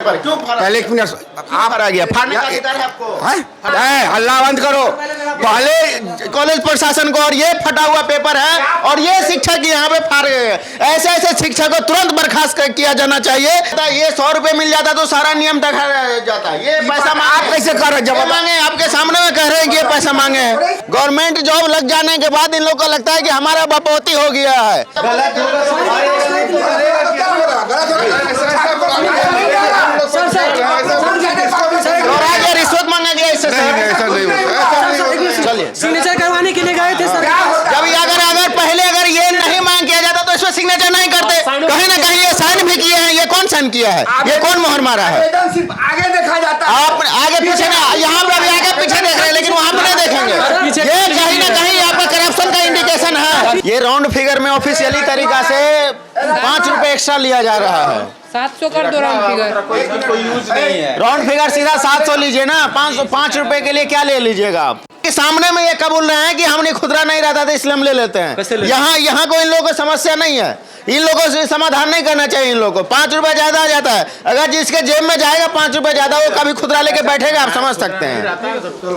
क्यों पहले एक मिनट आप आ गया फाड़ने का अधिकार है आपको? हल्ला बंद करो। पहले कॉलेज प्रशासन को, और ये फटा हुआ पेपर है और ये शिक्षक यहाँ पे फाड़ गए। ऐसे ऐसे शिक्षक को तुरंत बर्खास्त किया जाना चाहिए। ये 100 रुपए मिल जाता तो सारा नियम तक जाता। ये पैसा आप कैसे कर रहे? जब मांगे आपके सामने में कह रहे हैं कि ये पैसा मांगे हैं। गवर्नमेंट जॉब लग जाने के बाद इन लोग को लगता है कि हमारा बपौती हो गया है। रिश्वत मांगा गया इससे। चलिए सिग्नेचर करवाने के लिए गए थे सर। जब अगर पहले ये नहीं मांग किया जाता तो इसमें सिग्नेचर नहीं करते। कहीं ना कहीं ये साइन भी किए हैं। ये कौन साइन किया है? ये कौन मोहर मारा है? सिर्फ आगे देखा जाता है। आप आगे पीछे ना, यहाँ पे अभी आगे पीछे देख रहे हैं लेकिन वहाँ पे नहीं देखेंगे। ये कहीं ना कहीं आपका करप्शन का इंडिकेशन है। ये राउंड फिगर में ऑफिशियली तरीका से 5 रुपए एक्स्ट्रा लिया जा रहा है। 700 कर दो राउंड फिगर। कोई यूज नहीं है। राउंड फिगर सीधा 700 लीजिए ना। 505 रुपए के लिए क्या ले लीजिएगा आप? के सामने में ये कबूल रहे हैं कि हमने खुदरा नहीं रहता था इसलिए हम ले लेते हैं। यहाँ कोई इन लोगों को समस्या नहीं है। इन लोगों से समाधान नहीं करना चाहिए। इन लोगों को 5 रुपए ज्यादा आ जाता है। अगर जिसके जेब में जाएगा 5 रुपए ज्यादा, वो कभी खुदरा लेके बैठेगा। आप समझ सकते हैं।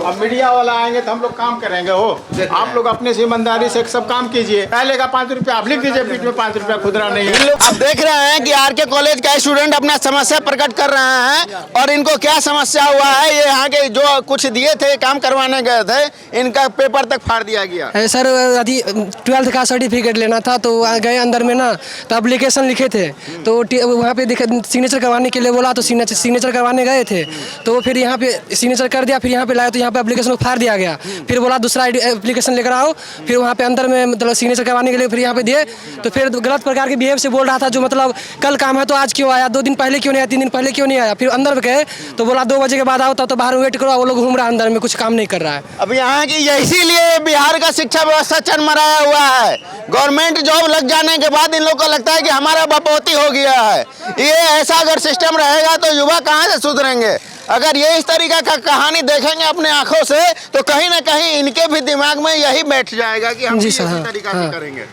अब मीडिया वाला आएंगे तो हम लोग काम करेंगे। हो आप लोग अपने ईमानदारी से सब काम कीजिए। पहले का 5 रुपया आप लिख दीजिए, बीच में 5 रुपया खुदरा नहीं है। आप देख रहे हैं कि आर के कॉलेज का स्टूडेंट अपना समस्या प्रकट कर रहे हैं और इनको क्या समस्या हुआ है। ये यहाँ के जो कुछ दिए थे, काम करवाने गए थे, इनका पेपर तक फाड़ दिया गया। सर यदि 12th का सर्टिफिकेट लेना था तो गए अंदर में ना, तो एप्लीकेशन लिखे थे तो वहाँ पे सिग्नेचर करवाने के लिए बोला तो सिग्नेचर करवाने गए थे तो फिर यहाँ पे सिग्नेचर कर दिया। फिर यहाँ पे लाया तो यहाँ पे एप्लीकेशन को फाड़ दिया गया। फिर बोला दूसरा एप्लीकेशन लेकर आओ। फिर वहाँ पे अंदर में मतलब सिग्नेचर करवाने के लिए फिर यहाँ पे दिए तो फिर गलत प्रकार के बिहेव से बोल रहा था। जो मतलब कल काम है तो आज क्यों आया, 2 दिन पहले क्यों नहीं आया, 3 दिन पहले क्यों नहीं आया। फिर अंदर गए तो बोला 2 बजे के बाद आओ तो बाहर वेट करो। वो लोग घूम रहा है अंदर में, कुछ काम नहीं कर रहा है। अब यहाँ की इसीलिए बिहार का शिक्षा व्यवस्था चरमराया हुआ है। गवर्नमेंट जॉब लग जाने के बाद इन लोग को लगता है कि हमारा बपौती हो गया है। ये ऐसा अगर सिस्टम रहेगा तो युवा कहाँ से सुधरेंगे? अगर ये इस तरीका का कहानी देखेंगे अपने आंखों से तो कहीं ना कहीं इनके भी दिमाग में यही बैठ जाएगा कि हम इसी तरीका से करेंगे।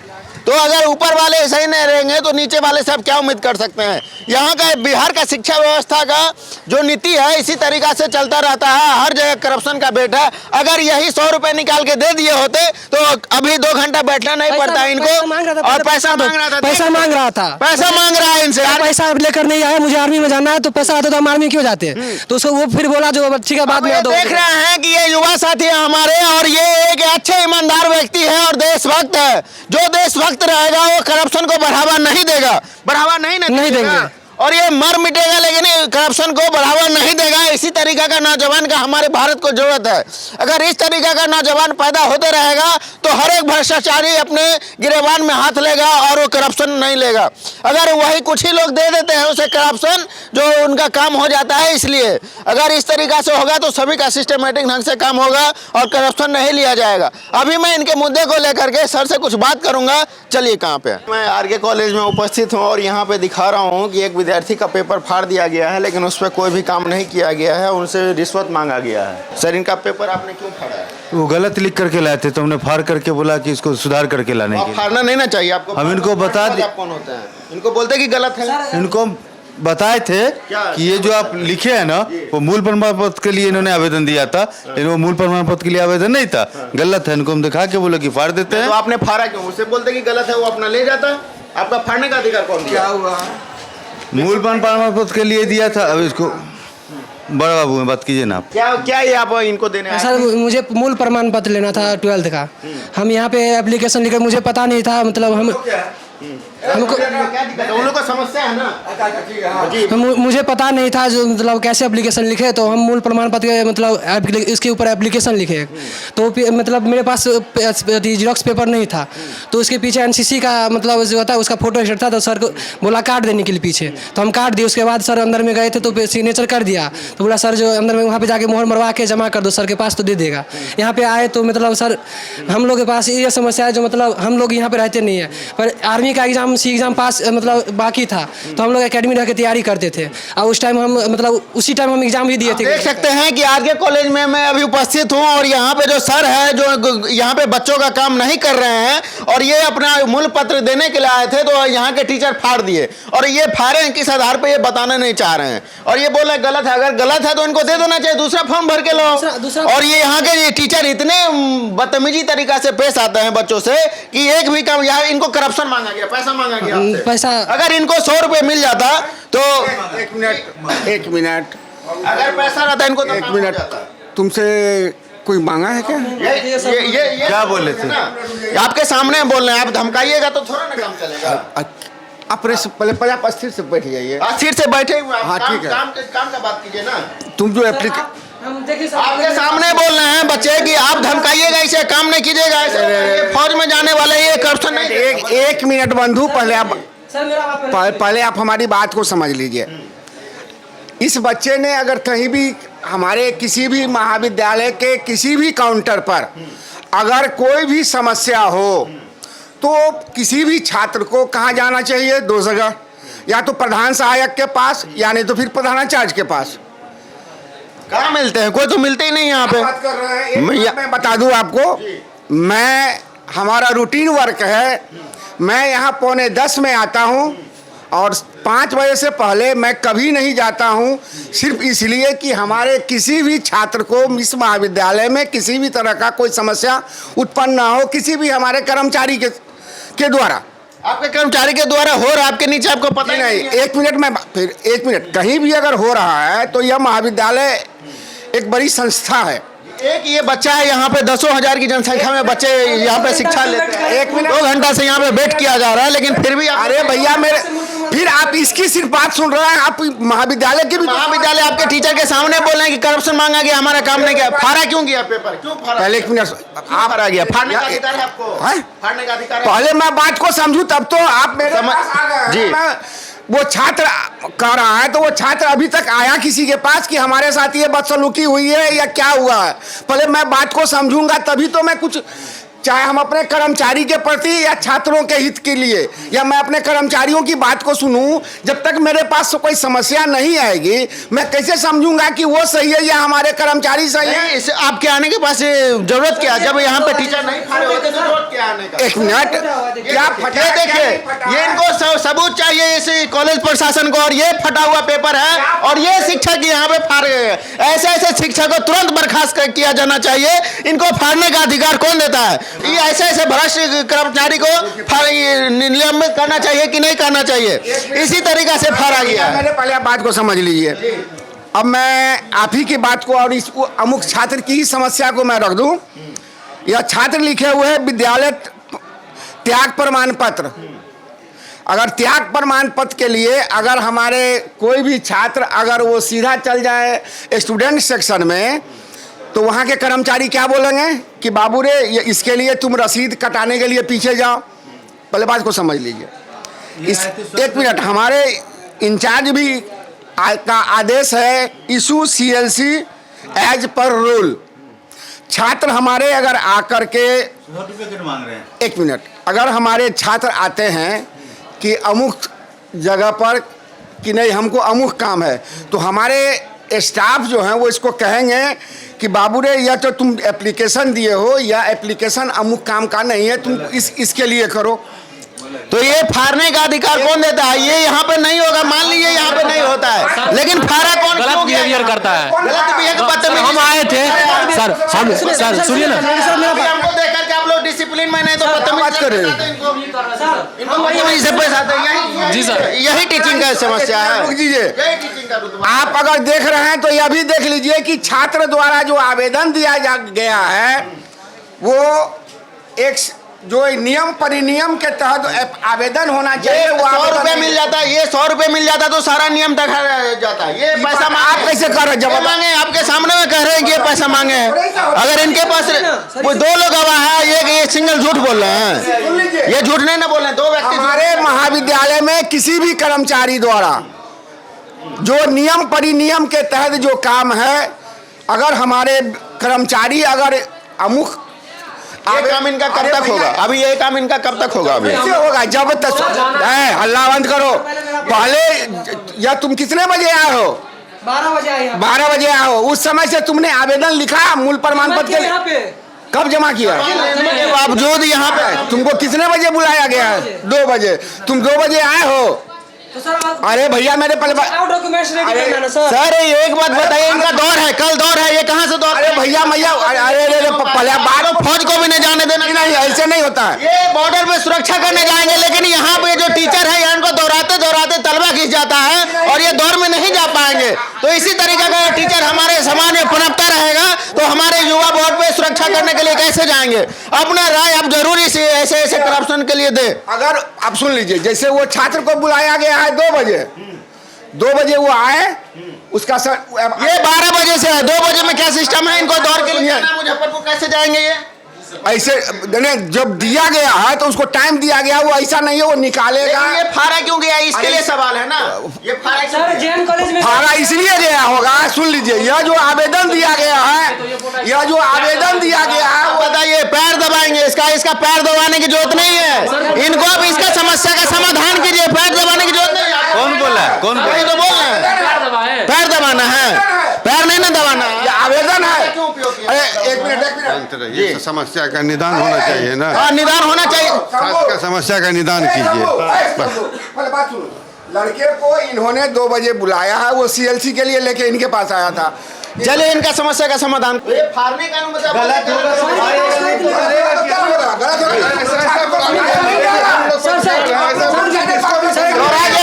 तो अगर ऊपर वाले ऐसे ही नहीं रहेंगे तो नीचे वाले सब क्या उम्मीद कर सकते हैं? यहाँ का बिहार का शिक्षा व्यवस्था का जो नीति है इसी तरीका से चलता रहता है। हर जगह करप्शन का बेट है। अगर यही 100 रुपए निकाल के दे दिए होते तो अभी 2 घंटा बैठना नहीं पड़ता इनको। और पैसा मांग रहा था। पैसा मांग रहा है इनसे। पैसा लेकर नहीं आया, मुझे आर्मी में जाना है तो पैसा आता तो हम आर्मी क्यों जाते? तो उसको वो फिर बोला जो बच्ची का बाद में देख रहे हैं कि ये युवा साथी है हमारे और ये एक अच्छे ईमानदार व्यक्ति है और देशभक्त है। जो देशभक्त रहेगा वो करप्शन को बढ़ावा नहीं देगा, बढ़ावा नहीं देंगे और ये मर मिटेगा लेकिन करप्शन को बढ़ावा नहीं देगा। इसी तरीका का नौजवान का हमारे भारत को जरूरत है। अगर इस तरीका का नौजवान पैदा होते रहेगा तो हर एक भ्रष्टाचारी अपने गिरेबान में हाथ लेगा और वो करप्शन नहीं लेगा। अगर वही कुछ ही लोग दे देते हैं उसे करप्शन, जो उनका काम हो जाता है। इसलिए अगर इस तरीका से होगा तो सभी का सिस्टमेटिक ढंग से काम होगा और करप्शन नहीं लिया जाएगा। अभी मैं इनके मुद्दे को लेकर के सर से कुछ बात करूंगा। चलिए कहाँ पे मैं आर के कॉलेज में उपस्थित हूँ और यहाँ पे दिखा रहा हूँ कि एक विद्यार्थी का पेपर फाड़ दिया गया है लेकिन उस पर कोई भी काम नहीं किया गया है। उनसे रिश्वत मांगा गया है। सर इनका पेपर आपने क्यों फाड़ा है? वो गलत लिख करके लाए थे तो हमने फाड़ करके बोला कि इसको सुधार करके लाने के लिए। फाड़ना नहीं ना चाहिए आपको। हम इनको बता दें। कौन होता है? इनको बोलते कि गलत है। इनको बताए थे कि ये जो आप लिखे हैं ना वो मूल प्रमाण पत्र के लिए इन्होंने आवेदन दिया था लेकिन वो मूल प्रमाण पत्र के लिए आवेदन नहीं था, गलत है। इनको हम दिखा के बोले कि फाड़ देते हैं। तो आपने फाड़ा क्यों? उससे बोलते कि गलत है, वो अपना ले जाता। आपका फाड़ने का अधिकार कौन दिया? क्या हुआ? मूल प्रमाण पत्र के लिए दिया था। अब इसको बड़ा बाबू में बात कीजिए ना आप। क्या ये आप इनको देने आए? सर मुझे मूल प्रमाण पत्र लेना था 12th का। हम यहाँ पे एप्लीकेशन लिखे, मुझे पता नहीं था। मतलब हमको क्या दिक्कत है? उन लोगों को समस्या है ना। मुझे पता नहीं था जो मतलब कैसे एप्लीकेशन लिखे। तो हम मूल प्रमाण पत्र मतलब इसके ऊपर एप्लीकेशन लिखे तो मतलब मेरे पास जेरॉक्स पेपर नहीं था तो उसके पीछे एनसीसी का मतलब जो होता है उसका फोटो स्टेट था। तो सर को बोला कार्ड देने के लिए पीछे, तो हम कार्ड दिए। उसके बाद सर अंदर में गए थे तो सिग्नेचर कर दिया। तो बोला सर जो अंदर में वहाँ पे जाके मोहर मरवा के जमा कर दो, सर के पास तो दे देगा। यहाँ पे आए तो मतलब सर हम लोग के पास ये समस्या है जो मतलब हम लोग यहाँ पे रहते नहीं है पर आर्मी का एग्जाम सी एग्ज़ाम पास मतलब बाकी था, तो हम लोग एकेडमी रह के तैयारी करते थे और उस टाइम हम मतलब उसी टाइम हम एग्ज़ाम भी दिए थे। देख सकते हैं कि आज के कॉलेज में मैं अभी उपस्थित हूं और यहाँ पे जो सर है जो यहाँ पे बच्चों का काम नहीं कर रहे हैं और ये अपना मूल पत्र देने के लिए आए थे, तो यहाँ के टीचर फाड़ दिए और ये फाड़े हैं किस आधार पे ये बताना नहीं चाह रहे हैं और ये बोल रहे गलत है। अगर गलत है तो इनको दे देना चाहिए, दूसरा फॉर्म भर के लो। और ये यहाँ के ये टीचर इतने बदतमीजी तरीका से पेश आते हैं बच्चों से कि एक भी काम, यहाँ इनको करप्शन मांगा गया, पैसा मांगा गया आपसे। पैसा अगर इनको 100 रुपए मिल जाता तो एक मिनट अगर पैसा रहता इनको तो एक काम हो मिनट जाता। पहले कोई मांगा है क्या? ये क्या बोले थे? आपके सामने बोल रहे हैं, आप धमकाइएगा तो थोड़ा ना काम चलेगा। अपने से पहले आप अस्थिर से बैठ जाइए। अस्थिर से बैठे हुए आप, हाँ, काम- ठीक है। काम का बात कीजिए ना। तुम जो एप्लीकेशन आपके सामने बोल रहे हैं बच्चे कि आप धमकाइएगा, इसे काम नहीं कीजिएगा, ऐसे फौज में जाने वाले ये करप्शन नहीं। एक मिनट बंधु, पहले आप हमारी बात को समझ लीजिए। इस बच्चे ने अगर कहीं भी हमारे किसी भी महाविद्यालय के किसी भी काउंटर पर अगर कोई भी समस्या हो तो किसी भी छात्र को कहाँ जाना चाहिए? 2 जगह, या तो प्रधान सहायक के पास या नहीं तो फिर प्रधानाचार्य के पास। कहाँ मिलते हैं? कोई तो मिलते ही नहीं यहाँ पे। बात कर रहे हैं, मैं बता दूं आपको, हमारा रूटीन वर्क है। मैं यहाँ 9:45 में आता हूँ और 5 बजे से पहले मैं कभी नहीं जाता हूँ, सिर्फ इसलिए कि हमारे किसी भी छात्र को इस महाविद्यालय में किसी भी तरह का कोई समस्या उत्पन्न ना हो, किसी भी हमारे कर्मचारी के द्वारा। आपके कर्मचारी के द्वारा हो रहा, आपके नीचे आपको पता ही नहीं है। एक मिनट कहीं भी अगर हो रहा है तो यह महाविद्यालय एक बड़ी संस्था है। एक ये बच्चा है यहाँ पे 10,000 की जनसंख्या में बच्चे यहाँ पे शिक्षा लेते हैं। 1 मिनट 2 घंटा से यहाँ पे वेट किया जा रहा है, लेकिन फिर भी अरे भैया फिर आप इसकी सिर्फ बात सुन रहे हैं। आप महाविद्यालय के भी महाविद्यालय आपके टीचर के सामने बोल रहे हैं कि करप्शन मांगा गया, हमारा काम नहीं किया। फाड़ा क्यों गया पेपर? क्यों फाड़ा? पहले 1 मिनट आप फाड़ा गया? फाड़ने का अधिकार है आपको। हैं? फाड़ने का अधिकार है। पहले मैं बात को समझूं तब तो आप मेरे पास आ गए। जी। वो छात्र कह रहा है तो वो छात्र अभी तक आया किसी के पास कि हमारे साथ ये बदसलूकी हुई है या क्या हुआ है? पहले मैं बात को समझूंगा तभी तो मैं कुछ, चाहे हम अपने कर्मचारी के प्रति या छात्रों के हित के लिए, या मैं अपने कर्मचारियों की बात को सुनूं। जब तक मेरे पास कोई समस्या नहीं आएगी मैं कैसे समझूंगा कि वो सही है या हमारे कर्मचारी सही है? इसे आपके आने के पास जरूरत क्या? जब यहाँ पे टीचर नहीं फाड़े होते तो जरूरत क्या आने का? 1 मिनट, क्या फटा ये देखिए, ये इनको सबूत चाहिए इस कॉलेज प्रशासन को, और ये फटा हुआ पेपर है और ये शिक्षक यहाँ पे फाड़ गए हैं। ऐसे शिक्षक को तुरंत बर्खास्त किया जाना चाहिए। इनको फाड़ने का अधिकार कौन देता है? ये ऐसे भ्रष्ट कर्मचारी को निलंबित करना चाहिए कि नहीं करना चाहिए? इसी तरीका से फाड़ा गया। मैंने पहले आप बात को समझ लीजिए। अब मैं आप ही की बात को और इस अमुक छात्र की ही समस्या को मैं रख दूं। यह छात्र लिखे हुए हैं विद्यालय त्याग प्रमाण पत्र। अगर त्याग प्रमाण पत्र के लिए अगर हमारे कोई भी छात्र अगर वो सीधा चल जाए स्टूडेंट सेक्शन में तो वहाँ के कर्मचारी क्या बोलेंगे कि बाबू रे इसके लिए तुम रसीद कटाने के लिए पीछे जाओ। पहले बात को समझ लीजिए। 1 मिनट, हमारे इंचार्ज भी का आदेश है issue CLC as per rule. छात्र हमारे अगर आकर के सर्टिफिकेट मांग रहे हैं। 1 मिनट, अगर हमारे छात्र आते हैं कि अमुक जगह पर कि नहीं हमको अमुक काम है, तो हमारे स्टाफ जो हैं वो इसको कहेंगे कि बाबू रे या तो तुम एप्लीकेशन दिए हो या एप्लीकेशन अमुक काम का नहीं है, तुम इसके लिए करो। तो ये फाड़ने का अधिकार कौन देता है? ये यहाँ पे नहीं होगा, मान लीजिए यहाँ पे नहीं होता है, लेकिन फाड़ा कौन? गलत बिहेवियर करता है। गलत बिहेवियर। हम आए थे सर सुनिए ना, हमको देख करके आप लोग डिसिप्लिन में नहीं तो बदतमीजी करें। इनको बदतमीजी से पेश आते हैं। जी सर। यही टीचिंग का समस्या है। रुक दीजिए। यही टीचिंग का रुतबा। आप अगर देख रहे हैं तो यह भी देख लीजिए कि छात्र द्वारा जो आवेदन दिया गया है वो एक जो नियम परिनियम के तहत आवेदन होना चाहिए। वो 100 रुपए मिल जाता है, ये 100 रुपए मिल जाता तो सारा नियम तक जाता है। ये पैसा आप कैसे कर रहे हैं? जब मांगे आपके सामने में कह रहे हैं कि ये पैसा मांगे हैं। अगर इनके पास वो 2 लोग गवाह है, ये सिंगल झूठ बोल रहे हैं। ये झूठ नहीं ना बोल रहे हैं, 2 व्यक्ति। हमारे महाविद्यालय में किसी भी कर्मचारी द्वारा जो नियम परिनियम के तहत जो काम है, अगर हमारे कर्मचारी अगर अमुक ये काम इनका कब तक होगा? अभी ये काम इनका कब तक होगा? अभी कैसे होगा? जब तक हल्ला बंद करो। पहले या तुम कितने बजे आए हो? 12 बजे आए 12 बजे आए हो। उस समय से तुमने आवेदन लिखा मूल प्रमाण पत्र के लिए? पे कब जमा किया? के बावजूद यहाँ पे तुमको कितने बजे बुलाया गया है? 2 बजे। तुम 2 बजे आए हो? तो सर अरे भैया मेरे पहले डॉक्यूमेंट्स रेडी करना है ना सर। सर एक बात बताइए, इनका दौर है, कल दौर है, ये कहाँ से दौर? अरे भैया अरे पहले बात फौज को भी नहीं जाने देना। नहीं, ऐसे नहीं होता है। ये बॉर्डर पे सुरक्षा करने जाएंगे, लेकिन यहाँ पे जो टीचर है इनको दौड़ाते दौड़ाते तलवा खींच जाता है और ये दौर में नहीं जा पाएंगे। तो इसी तरीके का टीचर हमारे समाज में पनपता रहेगा तो हमारे युवा बोर्ड पे सुरक्षा करने के लिए कैसे जाएंगे? अपना राय आप जरूर इसे ऐसे करप्शन के लिए दे। अगर आप सुन लीजिए, जैसे वो छात्र को बुलाया गया है 2 बजे, 2 बजे वो आए, उसका सर ये 12 बजे से है, 2 बजे में क्या सिस्टम है? इनको दौड़ के लिए मुजफ्फरपुर कैसे जाएंगे? ये ऐसे जब दिया गया है तो उसको टाइम दिया गया, वो ऐसा नहीं है वो निकालेगा। ये फाड़ा क्यों गया? इसके लिए सवाल है ना, ये फाड़ा क्यों सर जेएन कॉलेज में फाड़ा इसलिए गया होगा। सुन लीजिए, यह जो आवेदन दिया गया है, यह जो आवेदन दिया गया है, वो बताइए, पैर दबाएंगे? इसका पैर दबाने की जरूरत नहीं है। इनको अब इसका समस्या का समाधान कीजिए, पैर दबाने की जरूरत नहीं है। कौन बोला है? कौन बोला? वही तो बोल रहे हैं, पैर दबाना है, पैर नहीं ना दबाना है। यह आवेदन है। अरे एक मिनट ये समस्या का निदान होना चाहिए ना। हाँ, निदान होना चाहिए। खास का समस्या का निदान कीजिए। पहले बात सुनो। लड़के को इन्होंने 2 बजे बुलाया है, वो CLC के लिए लेके इनके पास आया था। चलिए इनका समस्या का समाधान। ये फाड़ने का मतलब गलत होगा,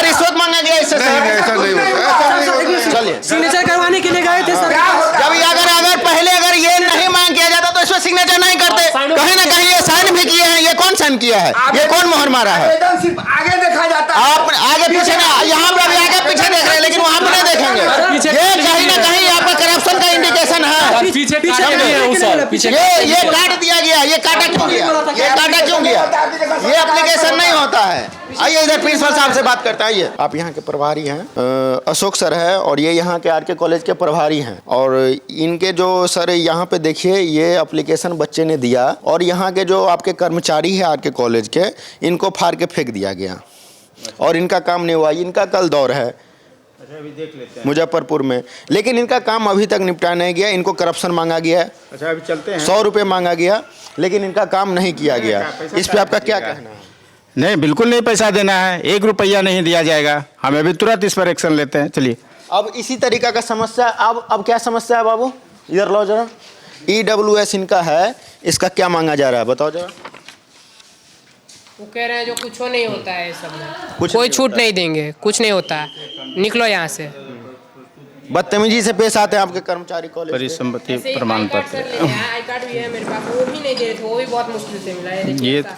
रिश्वत मांगा गया इससे। ऐसा नहीं होता। चलिए, सिग्नेचर करवाने के लिए गए थे सर। जब अगर पहले अगर ये नहीं मांग किया जाता तो इसमें सिग्नेचर नहीं करते। कहीं ना कहीं ये साइन भी किए हैं। ये कौन साइन किया है? ये कौन मोहर मारा है? आवेदन सिर्फ आगे देखा जाता है। आप आगे पीछे ना, यहाँ पे अभी आगे पीछे देख रहे हैं, लेकिन वहाँ पे नहीं देखेंगे। ये कहीं ना कहीं आपका करप्शन का इंडिकेशन है। पीछे नहीं है वो सर, पीछे ये काट दिया गया। ये काटा क्यों गया? ये काटा क्यों गया? ये एप्लीकेशन नहीं होता है। आइए इधर प्रिंसिपल साहब से बात करते हैं। आइए, आप यहाँ के प्रभारी हैं, अशोक सर है, और ये यहाँ के आरके कॉलेज के प्रभारी हैं। और इनके जो सर यहाँ पे देखिए, ये एप्लीकेशन बच्चे ने दिया और यहाँ के जो आपके कर्मचारी है आरके कॉलेज के, इनको फाड़ के फेंक दिया गया और इनका काम नहीं हुआ। इनका कल दौर है मुजफ्फरपुर में, लेकिन इनका काम अभी तक निपटा नहीं गया। इनको करप्शन मांगा गया है। अच्छा, अभी चलते हैं। 100 रुपये मांगा गया, लेकिन इनका काम नहीं किया गया। इस पे आपका क्या कहना है? नहीं, बिल्कुल नहीं पैसा देना है, 1 रुपया नहीं दिया जाएगा। हमें भी तुरंत इस पर एक्शन लेते हैं। चलिए, अब इसी तरीका का समस्या, अब क्या समस्या है बाबू? इधर लो जरा। EWS इनका है, इसका क्या मांगा जा रहा है बताओ जरा। वो कह रहे हैं जो कुछ नहीं होता है सब में, कुछ कोई नहीं छूट होता है। नहीं देंगे, कुछ नहीं होता है, निकलो यहाँ से। बदतमीजी से पेश आते हैं आपके कर्मचारी कॉलेज के। परिसंपत्ति ऐसे ही प्रमाण आई कार्ड पत्र। सर ले आए, आई कार्ड भी है मेरे पास, वो भी नहीं दे रहे थे, वो भी बहुत मुश्किल से मिला है। देखिए ये ऐसा।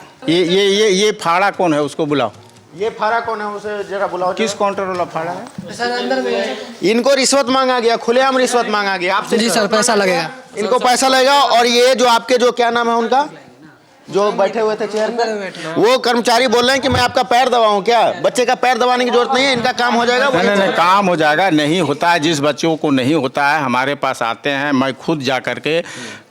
ये फाड़ा कौन है? उसको बुलाओ। ये फाड़ा कौन है? उसे जरा बुलाओ। किस काउंटर वाला फाड़ा है? सर अंदर में इनको रिश्वत मांगा गया, खुलेआम रिश्वत मांगा गया आपसे। जी सर, पैसा लगेगा। इनको पैसा लगेगा। और ये जो आपके जो क्या नाम है उनका, जो बैठे हुए थे चेयर पे, वो कर्मचारी बोल रहे हैं कि मैं आपका पैर दबाऊं क्या? बच्चे का पैर दबाने की जरूरत नहीं है, इनका काम हो जाएगा। नहीं, काम हो जाएगा। नहीं होता है, जिस बच्चों को नहीं होता है हमारे पास आते हैं, मैं खुद जा करके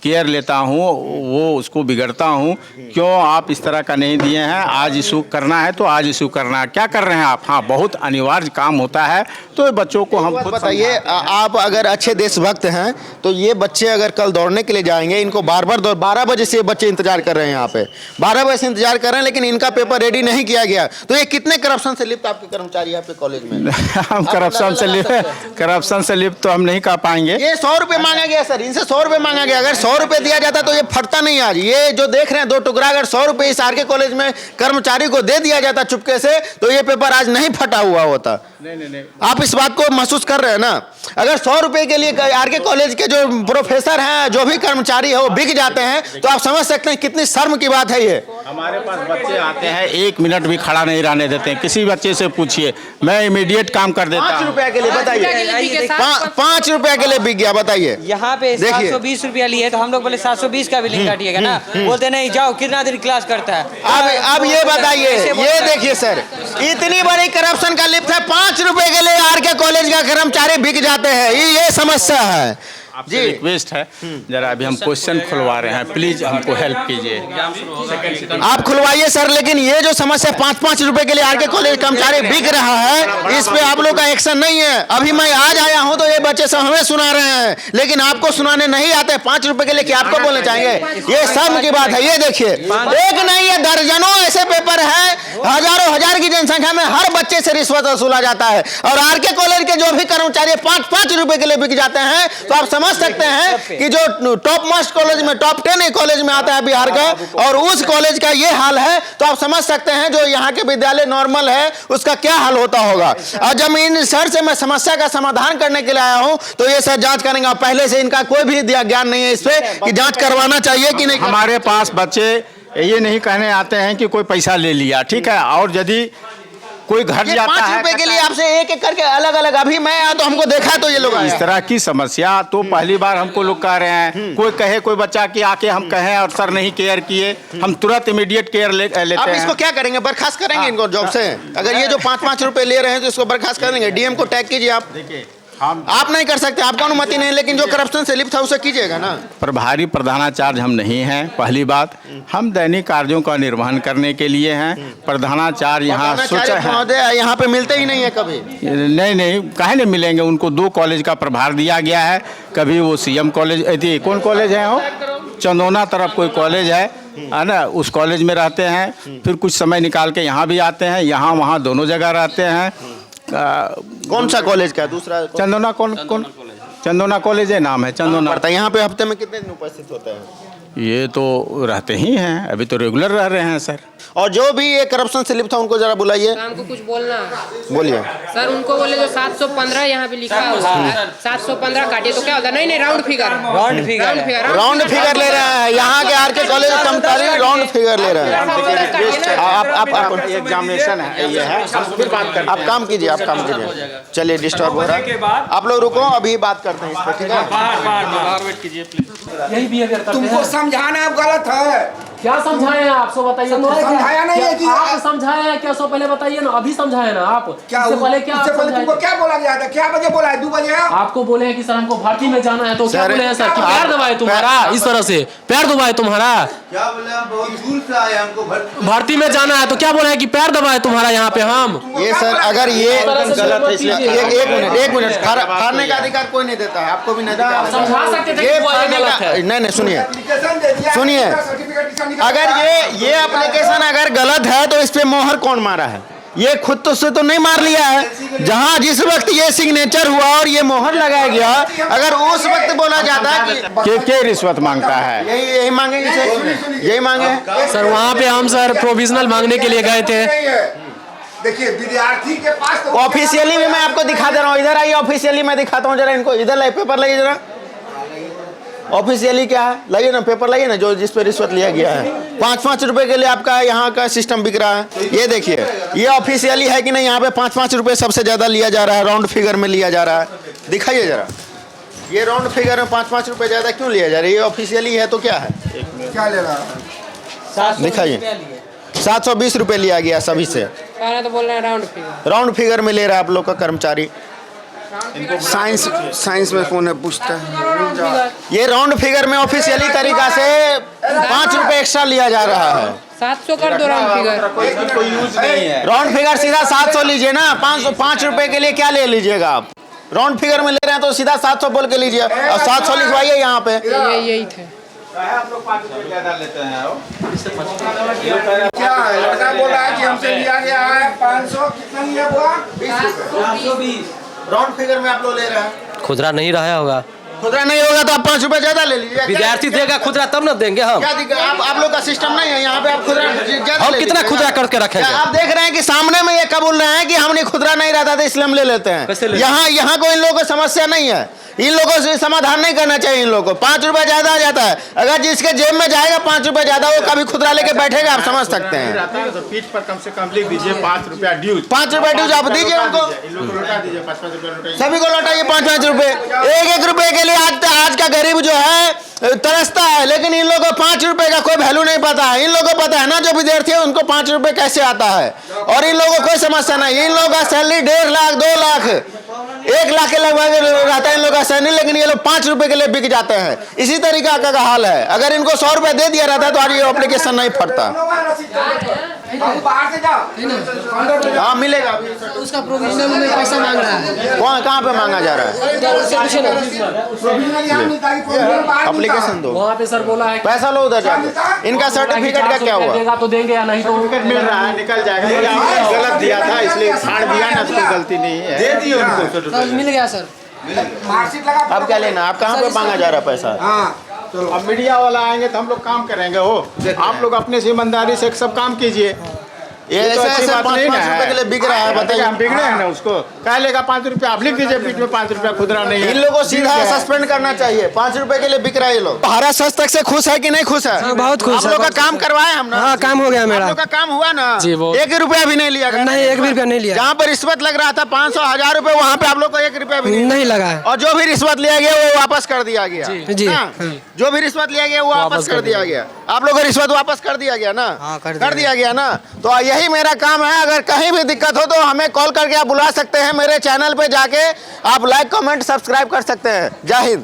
केयर लेता हूँ, वो उसको बिगड़ता हूँ। क्यों आप इस तरह का नहीं दिए हैं? आज इशू करना है तो आज इशू करना है। क्या कर रहे हैं आप? हाँ, बहुत अनिवार्य काम होता है तो बच्चों को हम खुद बताइए। आप अगर अच्छे देशभक्त हैं तो ये बच्चे अगर कल दौड़ने के लिए जाएंगे, इनको बार 12 बजे से बच्चे इंतजार कर रहे हैं, यहाँ पे 12 बजे से इंतजार कर रहे हैं, लेकिन इनका पेपर रेडी नहीं किया गया। तो ये कितने करप्शन से लिप्त आपके कर्मचारी आपके कॉलेज में? हम करप्शन से लिप्त तो हम नहीं कह पाएंगे। ये 100 रुपये मांगा गया सर, इनसे 100 रुपये मांगा गया। अगर 100 रुपये दिया जाता तो ये फटता नहीं आज। ये जो देख रहे हैं 2 टुकड़ा, अगर 100 रुपये इस आरके कॉलेज में कर्मचारी को दे दिया जाता चुपके से, तो ये पेपर आज नहीं फटा हुआ होता। नहीं। आप इस बात को महसूस कर रहे हैं ना? अगर 100 रुपये के लिए आरके कॉलेज के जो प्रोफेसर हैं, जो भी कर्मचारी है, वो बिक जाते हैं, तो आप समझ सकते हैं कितनी शर्म की बात है ये। हमारे पास बच्चे आते हैं, 1 मिनट भी खड़ा नहीं रहने देते हैं। किसी बच्चे से पूछिए, मैं इमीडिएट काम कर देता 5 हूं। रुपए के लिए बताइए, 5 रुपए के लिए बिक गया, बताइए। यहाँ पे 720 रुपया लिए तो हम लोग बोले 720 का बिलिंग काटिएगा ना, बोलते नहीं जाओ कितना देर क्लास करता है। अब ये बताइए, ये देखिए सर, इतनी बड़ी करप्शन का लिप्त है, 5 रुपए के लिए आरके कॉलेज का कर्मचारी बिक जाते हैं। ये समस्या है। आपसे रिक्वेस्ट है, जरा अभी हम क्वेश्चन खुलवा रहे हैं, प्लीज हमको हेल्प कीजिए। आप खुलवाइए सर, लेकिन ये जो समस्या 5-5 रुपए के लिए आरके कॉलेज कर्मचारी बिक रहा है, इस पे आप लोग का एक्शन नहीं है। अभी मैं आज आया हूं तो ये बच्चे सब हमें सुना रहे हैं, लेकिन आपको सुनाने नहीं आते। 5 रुपए के लिए क्या आपको बोलना चाहेंगे? ये शर्म की बात है। ये देखिए, एक नहीं है दर्जनों ऐसे पेपर है, हजारों हजार की जनसंख्या में हर बच्चे से रिश्वत वसूला जाता है, और आरके कॉलेज के जो भी कर्मचारी 5-5 रुपए के लिए बिक जाते हैं, तो आप समझ सकते हैं कि जो टॉप मोस्ट कॉलेज में, टॉप 10 कॉलेज में आता है बिहार का, और उस कॉलेज का ये हाल है, तो आप समझ सकते हैं जो यहाँ के विद्यालय नॉर्मल है उसका क्या हाल होता होगा। और जब इन सर से मैं समस्या का समाधान करने के लिए आया हूँ, तो ये सर जांच करेंगे। पहले से इनका कोई भी ज्ञान नहीं है इस पे कि जांच करवाना चाहिए कि नहीं। हमारे पास बच्चे ये नहीं कहने आते हैं कि कोई पैसा ले लिया, ठीक है, और यदि कोई घर जाता 5 है रुपए के लिए आपसे एक एक करके अलग अलग, अभी मैं आया तो हमको देखा तो ये लोग इस तरह की समस्या तो पहली बार हमको लोग कह रहे हैं। कोई कहे, कोई बच्चा कि आके हम कहें और सर नहीं केयर किए, हम तुरंत इमीडिएट केयर लेते आप हैं। इसको क्या करेंगे? बर्खास्त करेंगे इनको जॉब से? अगर ये जो 5-5 रुपए ले रहे हैं तो इसको बर्खास्त करेंगे। डीएम को टैग कीजिए आप। देखिए, आप नहीं कर सकते, आपको अनुमति नहीं, लेकिन जो करप्शन से लिप्त है उसे कीजिएगा ना। प्रभारी प्रधानाचार्य हम नहीं हैं, पहली बात। हम दैनिक कार्यों का निर्वहन करने के लिए हैं। प्रधानाचार्य यहाँ सोचा है, महोदय यहाँ पे मिलते ही नहीं है कभी। नहीं काहे नहीं मिलेंगे, उनको 2 कॉलेज का प्रभार दिया गया है। कभी वो सीएम कॉलेज, कौन कॉलेज है वो, चंदोना तरफ कोई कॉलेज है ना, उस कॉलेज में रहते हैं। फिर कुछ समय निकाल के यहाँ भी आते हैं, यहाँ वहाँ दोनों जगह रहते हैं। कौन सा कॉलेज का है? दूसरा चंदोना कौन चंदोना कॉलेज है, नाम है चंदोना। पड़ता है। यहाँ पे हफ्ते में कितने दिन उपस्थित होते हैं? ये तो रहते ही हैं, अभी तो रेगुलर रह रहे हैं सर। और जो भी ये करप्शन से लिप्त था उनको जरा बुलाइए। हमको कुछ बोलना है। बोलिए सर, उनको बोले जो 715 यहाँ पे लिखा है, 715 काटिए तो क्या होता है? नहीं, राउंड फिगर राउंड फिगर ले रहे हैं। यहाँ के आरके कॉलेज कर्मचारी राउंड फिगर ले रहे हैं। आप एग्जामिनेशन है, ये है, फिर बात करते हैं। आप काम कीजिए, आप काम कीजिए। चलिए, डिस्टर्ब हो रहा है, आप लोग रुको, अभी बात करते हैं इस पर, ठीक है? तुमको समझाना अब गलत है। क्या समझाए आप? सो बताइए। समझाया नहीं है कि आप समझाए हैं क्या? सो पहले बताइए ना, अभी समझाए ना आप। क्या इससे पहले क्या इससे पहले तुमको क्या बोला गया था? क्या बजे बोला है? 2 बजे आपको बोले हैं कि सर हमको भर्ती में जाना है, तो क्या सर, बोले हैं सर कि पैर दबाए तुम्हारा? इस तरह से पैर दबाए तुम्हारा? क्या बोले? हम बहुत दूर से आए, हमको भर्ती में जाना है तो क्या बोले हैं कि पैर दबाए तुम्हारा यहाँ पे हम? ये सर, अगर ये गलत है, इसलिए एक मिनट फाड़ने का अधिकार कोई नहीं देता है, आपको भी नहीं देता है। समझा सकते थे ये कि वो ये फाड़ने गलत का है। नहीं, सुनिए, अगर ये एप्लीकेशन अगर गलत है तो इस पे मोहर कौन मारा है? ये खुद तो से तो नहीं मार लिया है। जहां जिस वक्त ये सिग्नेचर हुआ और ये मोहर लगाया गया, अगर उस वक्त बोला जाता कि के रिश्वत मांगता है, यही मांगेंगे सर, यही मांगे सर। वहाँ पे हम सर प्रोविजनल मांगने के लिए गए थे। देखिए, विद्यार्थी के पास तो ऑफिशियली भी मैं आपको दिखा दे रहा हूँ। इधर आइए, ऑफिशियली मैं दिखाता हूँ जरा इनको। इधर लाइए, पेपर लाइए जरा। ऑफिशियली क्या है, लाइए ना पेपर, लाइए ना, जो जिस पे रिश्वत लिया गया है। 5-5 रुपए के लिए आपका यहाँ का सिस्टम बिक रहा है। ये देखिए, ये ऑफिशियली है कि नहीं? यहाँ पे 5-5 रुपए सबसे ज्यादा लिया जा रहा है, राउंड फिगर में लिया जा रहा है। दिखाइए जरा, ये राउंड फिगर में 5-5 रुपए ज्यादा क्यों लिया जा रहा है? ये ऑफिशियली है तो क्या है? क्या ले रहा है? दिखाइए, 720 रुपए लिया गया सभी से। पहले तो बोल रहे हैं राउंड फिगर में ले रहा है आप लोग का कर्मचारी। साइंस में कौन है पूछता है? ये राउंड फिगर में ऑफिशियली तरीका से 5 रुपए एक्स्ट्रा लिया जा रहा है। 700 कर दो राउंड फिगर। कोई यूज नहीं है। राउंड फिगर सीधा 700 लीजिए ना। 505 रुपए के लिए क्या ले लीजिएगा आप? राउंड फिगर में ले रहे हैं तो सीधा 700 बोल के लीजिए, और 700 लिखवाइए यहाँ पे। यही थे। आप लोग 5 रुपए ज्यादा लेते हैं। क्या है? लड़का बोल रहा है कि हमसे लिया गया है 500, कितना लिया हुआ? 20 राउंड फिगर में आप लोग ले रहे हैं। खुदरा नहीं रहा होगा। खुदरा नहीं होगा तो आप 5 रुपए ज्यादा ले लीजिए। विद्यार्थी देगा खुदरा तब ना देंगे हम। क्या दिक्कत? आप लोग का सिस्टम नहीं है यहाँ पे, आप खुदरा ज्यादा हम ले कितना लीजिए। खुदरा करके रखेंगे? आप देख रहे हैं कि सामने में ये कबूल रहे हैं कि हमने खुदरा नहीं रहता था इसलिए हम ले लेते हैं। यहाँ कोई इन लोगों को समस्या नहीं है। इन लोगों से समाधान नहीं करना चाहिए। इन लोगों को 5 रुपए ज्यादा आ जाता है। अगर जिसके जेब में जाएगा 5 रुपए ज्यादा, वो कभी खुदरा लेके बैठेगा, आप समझ सकते हैं। तो पीठ पर कम से कम लिख दीजिए 5 रुपया ड्यूज। 5 रुपए ड्यूज आप दीजिए उनको, लौटा दीजिए 5-5 रुपये। सभी को लौटाइए 5-5 रुपए। 1-1 रुपए के लिए आज का गरीब जो है तरसता है, लेकिन इन लोगों को 5 रुपए का कोई वैल्यू नहीं पता है। इन लोगों को पता है ना, जो विद्यार्थी है उनको 5 रुपए कैसे आता है, और इन लोगों को कोई समस्या नहीं। इन लोगों का सैलरी 1.5 लाख, 2 लाख, 1 लाख के लगभग रहता है इन लोगों का ऐसा नहीं, लेकिन ये लोग 5 रुपए के लिए बिक जाते हैं। इसी तरीका का हाल है। अगर इनको 100 रुपए दे दिया रहता तो आज ये एप्लीकेशन नहीं फटता। हाँ मिलेगा। उसका प्रोविजनल में पैसा मांग रहा है। कौन कहाँ पे मांगा जा रहा है? एप्लीकेशन दो, वहाँ पे सर बोला है पैसा लो उधर जाके। इनका सर्टिफिकेट का क्या हुआ? देगा तो देंगे या नहीं तो टिकट मिल रहा है, निकल जाएगा। ये आपने गलत दिया था इसलिए फाड़ दिया ना, कोई गलती नहीं है। दे दिए उनको। सर मिल गया सर। अब क्या लेना? आप कहाँ पे मांगा जा रहा है पैसा? अब मीडिया वाला आएंगे तो हम लोग काम करेंगे हो। आप लोग अपने से ईमानदारी से सब काम कीजिए। ये तो ऐसे अच्छी ऐसे बात 5 नहीं ना रुपए के लिए बिक रहा है, बताइए। हम बिगड़े हैं ना उसको कह लेगा 5 रुपया आप लिख दीजिए, बीच में 5 रुपया खुदरा नहीं है। इन लोगों को सीधा सस्पेंड करना चाहिए। 5 रुपए के लिए बिक रहा है ये लोग। भारत संस्थक से खुश है कि नहीं खुश है? हाँ, बहुत खुश आप है, लोग का बहुत काम करवाए हम ना? हाँ काम हो गया मेरा। आप लोग का काम हुआ ना? जी, वो 1 रुपया भी नहीं लिया? नहीं 1 भी रुपया नहीं लिया। जहाँ पर रिश्वत लग रहा था 500 1000 रुपए, वहाँ पे आप लोग को 1 रुपया भी नहीं लगा है। और जो भी रिश्वत लिया गया वो वापस कर दिया गया। जी हाँ? जो भी रिश्वत लिया गया वो वापस कर दिया गया। आप लोग को रिश्वत वापस कर दिया गया ना? कर दिया गया ना? तो यही मेरा काम है। अगर कहीं भी दिक्कत हो तो हमें कॉल करके आप बुला सकते हैं। मेरे चैनल पे जाके आप लाइक कमेंट सब्सक्राइब कर सकते हैं। जय हिंद।